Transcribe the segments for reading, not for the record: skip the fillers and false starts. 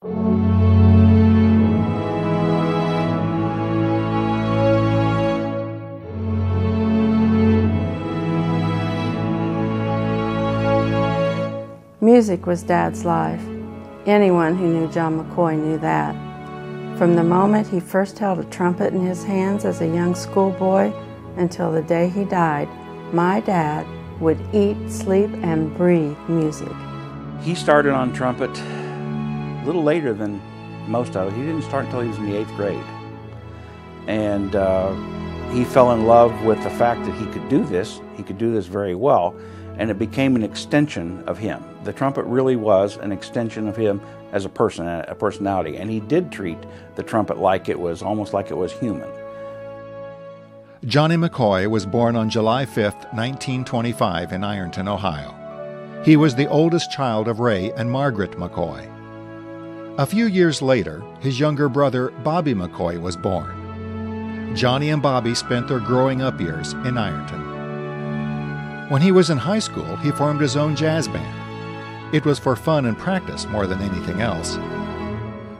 Music was Dad's life. Anyone who knew John McCoy knew that. From the moment he first held a trumpet in his hands as a young schoolboy until the day he died, my dad would eat, sleep, and breathe music. He started on trumpet a little later than most of it. He didn't start until he was in the 8th grade. And he fell in love with the fact that he could do this very well, and it became an extension of him. The trumpet really was an extension of him as a person, a personality, and he did treat the trumpet like it was, almost like it was human. Johnny McCoy was born on July 5, 1925 in Ironton, Ohio. He was the oldest child of Ray and Margaret McCoy. A few years later, his younger brother Bobby McCoy was born. Johnny and Bobby spent their growing up years in Ironton. When he was in high school, he formed his own jazz band. It was for fun and practice more than anything else.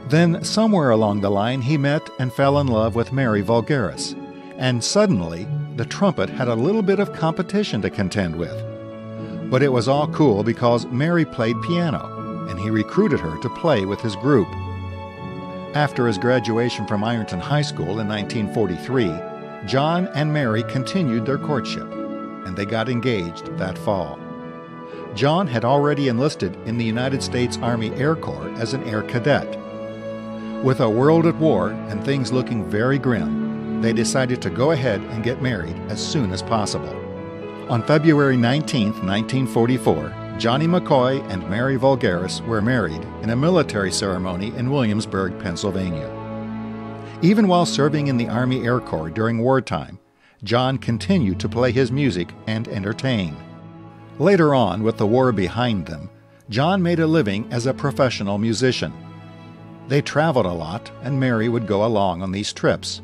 Then, somewhere along the line, he met and fell in love with Mary Vulgaris, and suddenly, the trumpet had a little bit of competition to contend with. But it was all cool because Mary played piano, and he recruited her to play with his group. After his graduation from Ironton High School in 1943, John and Mary continued their courtship, and they got engaged that fall. John had already enlisted in the United States Army Air Corps as an air cadet. With a world at war and things looking very grim, they decided to go ahead and get married as soon as possible. On February 19, 1944, Johnny McCoy and Mary Vulgaris were married in a military ceremony in Williamsburg, Pennsylvania. Even while serving in the Army Air Corps during wartime, John continued to play his music and entertain. Later on, with the war behind them, John made a living as a professional musician. They traveled a lot, and Mary would go along on these trips.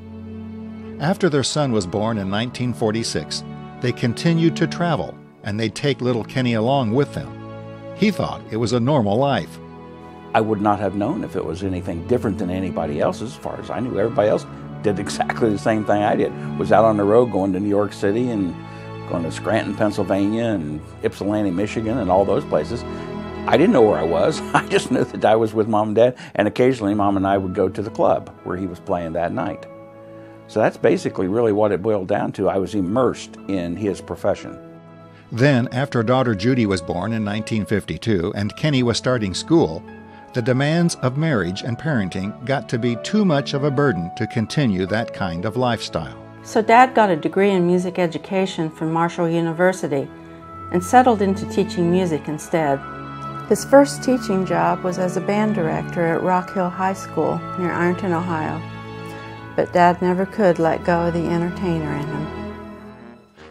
After their son was born in 1946, they continued to travel, and they'd take little Kenny along with them. He thought it was a normal life. I would not have known if it was anything different than anybody else's. As far as I knew, everybody else did exactly the same thing I did. Was out on the road going to New York City and going to Scranton, Pennsylvania and Ypsilanti, Michigan and all those places. I didn't know where I was. I just knew that I was with Mom and Dad, and occasionally Mom and I would go to the club where he was playing that night. So that's basically really what it boiled down to. I was immersed in his profession. Then, after daughter Judy was born in 1952 and Kenny was starting school, the demands of marriage and parenting got to be too much of a burden to continue that kind of lifestyle. So Dad got a degree in music education from Marshall University and settled into teaching music instead. His first teaching job was as a band director at Rock Hill High School near Ironton, Ohio. But Dad never could let go of the entertainer in him.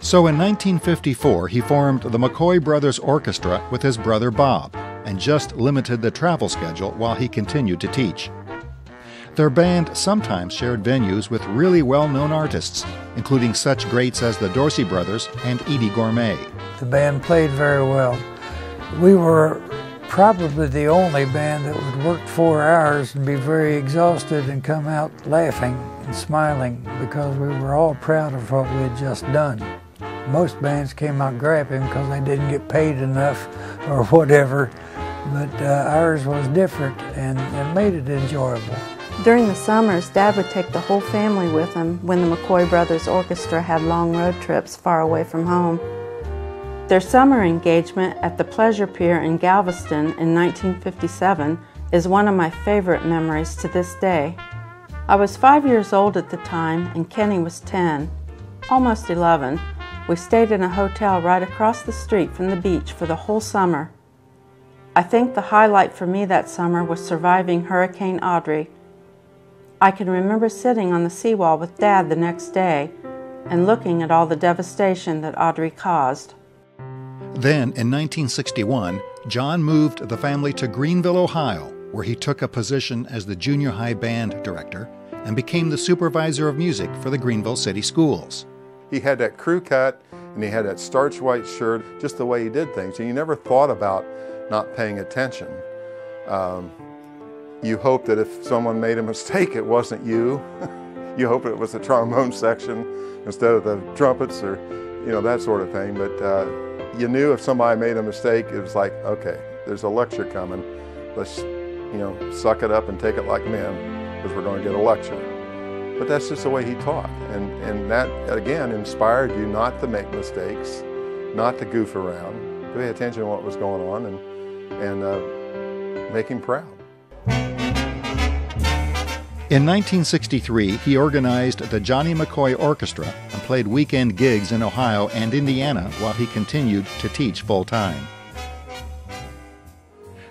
So in 1954, he formed the McCoy Brothers Orchestra with his brother Bob and just limited the travel schedule while he continued to teach. Their band sometimes shared venues with really well-known artists, including such greats as the Dorsey Brothers and Edie Gourmet. The band played very well. We were probably the only band that would work 4 hours and be very exhausted and come out laughing and smiling because we were all proud of what we had just done. Most bands came out griping because they didn't get paid enough or whatever, but ours was different and made it enjoyable. During the summers, Dad would take the whole family with him when the McCoy Brothers Orchestra had long road trips far away from home. Their summer engagement at the Pleasure Pier in Galveston in 1957 is one of my favorite memories to this day. I was 5 years old at the time and Kenny was 10, almost 11. We stayed in a hotel right across the street from the beach for the whole summer. I think the highlight for me that summer was surviving Hurricane Audrey. I can remember sitting on the seawall with Dad the next day and looking at all the devastation that Audrey caused. Then, in 1961, John moved the family to Greenville, Ohio, where he took a position as the junior high band director and became the supervisor of music for the Greenville City Schools. He had that crew cut and he had that starch white shirt, just the way he did things, and you never thought about not paying attention. you hope that if someone made a mistake, it wasn't you. You hope it was the trombone section instead of the trumpets, or that sort of thing. But you knew if somebody made a mistake, it was like, okay, there's a lecture coming. Let's suck it up and take it like men, because we're going to get a lecture. But that's just the way he taught, and that again inspired you not to make mistakes, not to goof around, to pay attention to what was going on, and make him proud. In 1963, he organized the Johnny McCoy Orchestra and played weekend gigs in Ohio and Indiana while he continued to teach full-time.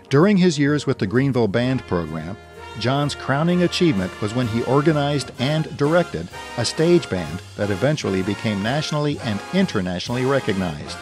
During his years with the Greenville Band program, John's crowning achievement was when he organized and directed a stage band that eventually became nationally and internationally recognized.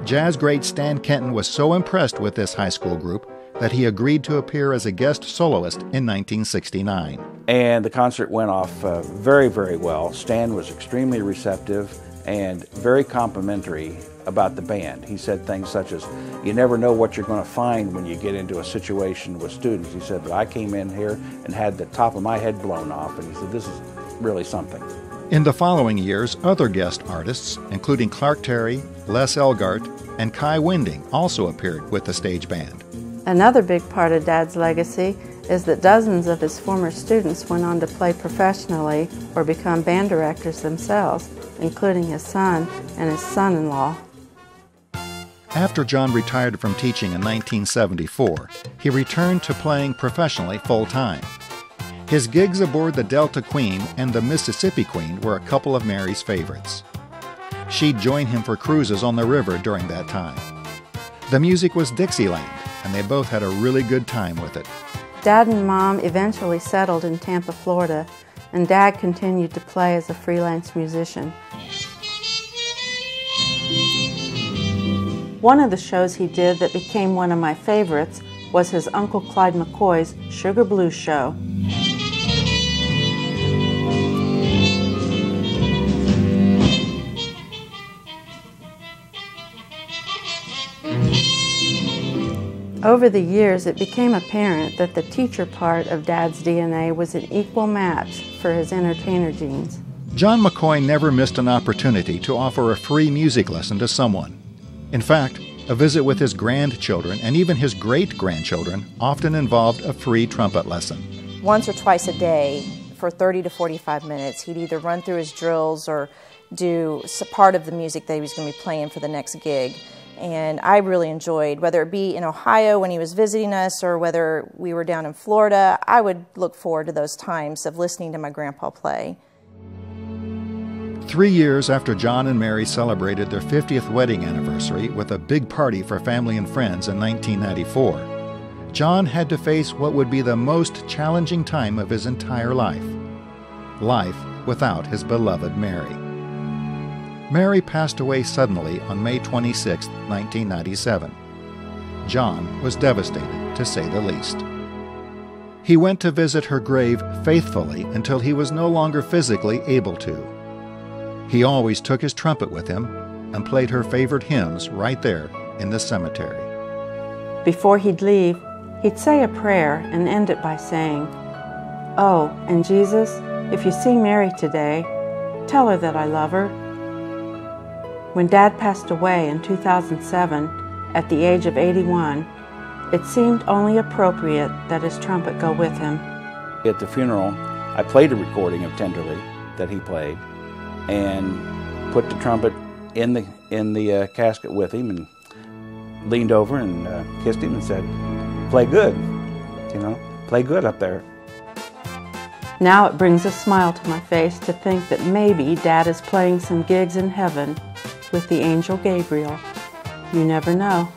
Jazz great Stan Kenton was so impressed with this high school group that he agreed to appear as a guest soloist in 1969. And the concert went off very, very well. Stan was extremely receptive and very complimentary about the band. He said things such as, you never know what you're going to find when you get into a situation with students. He said, but I came in here and had the top of my head blown off, and he said, this is really something. In the following years, other guest artists, including Clark Terry, Les Elgart, and Kai Winding, also appeared with the stage band. Another big part of Dad's legacy is that dozens of his former students went on to play professionally or become band directors themselves, including his son and his son-in-law. After John retired from teaching in 1974, he returned to playing professionally full-time. His gigs aboard the Delta Queen and the Mississippi Queen were a couple of Mary's favorites. She'd join him for cruises on the river during that time. The music was Dixieland, and they both had a really good time with it. Dad and Mom eventually settled in Tampa, Florida, and Dad continued to play as a freelance musician. One of the shows he did that became one of my favorites was his Uncle Clyde McCoy's Sugar Blues Show. Over the years, it became apparent that the teacher part of Dad's DNA was an equal match for his entertainer genes. John McCoy never missed an opportunity to offer a free music lesson to someone. In fact, a visit with his grandchildren and even his great-grandchildren often involved a free trumpet lesson. Once or twice a day, for 30 to 45 minutes, he'd either run through his drills or do part of the music that he was going to be playing for the next gig. And I really enjoyed, whether it be in Ohio when he was visiting us or whether we were down in Florida, I would look forward to those times of listening to my grandpa play. 3 years after John and Mary celebrated their 50th wedding anniversary with a big party for family and friends in 1994, John had to face what would be the most challenging time of his entire life. Life without his beloved Mary. Mary passed away suddenly on May 26, 1997. John was devastated, to say the least. He went to visit her grave faithfully until he was no longer physically able to. He always took his trumpet with him and played her favorite hymns right there in the cemetery. Before he'd leave, he'd say a prayer and end it by saying, "Oh, and Jesus, if you see Mary today, tell her that I love her." When Dad passed away in 2007, at the age of 81, it seemed only appropriate that his trumpet go with him. At the funeral, I played a recording of Tenderly that he played and put the trumpet in the casket with him and leaned over and kissed him and said, "Play good, play good up there." Now it brings a smile to my face to think that maybe Dad is playing some gigs in heaven with the angel Gabriel. You never know.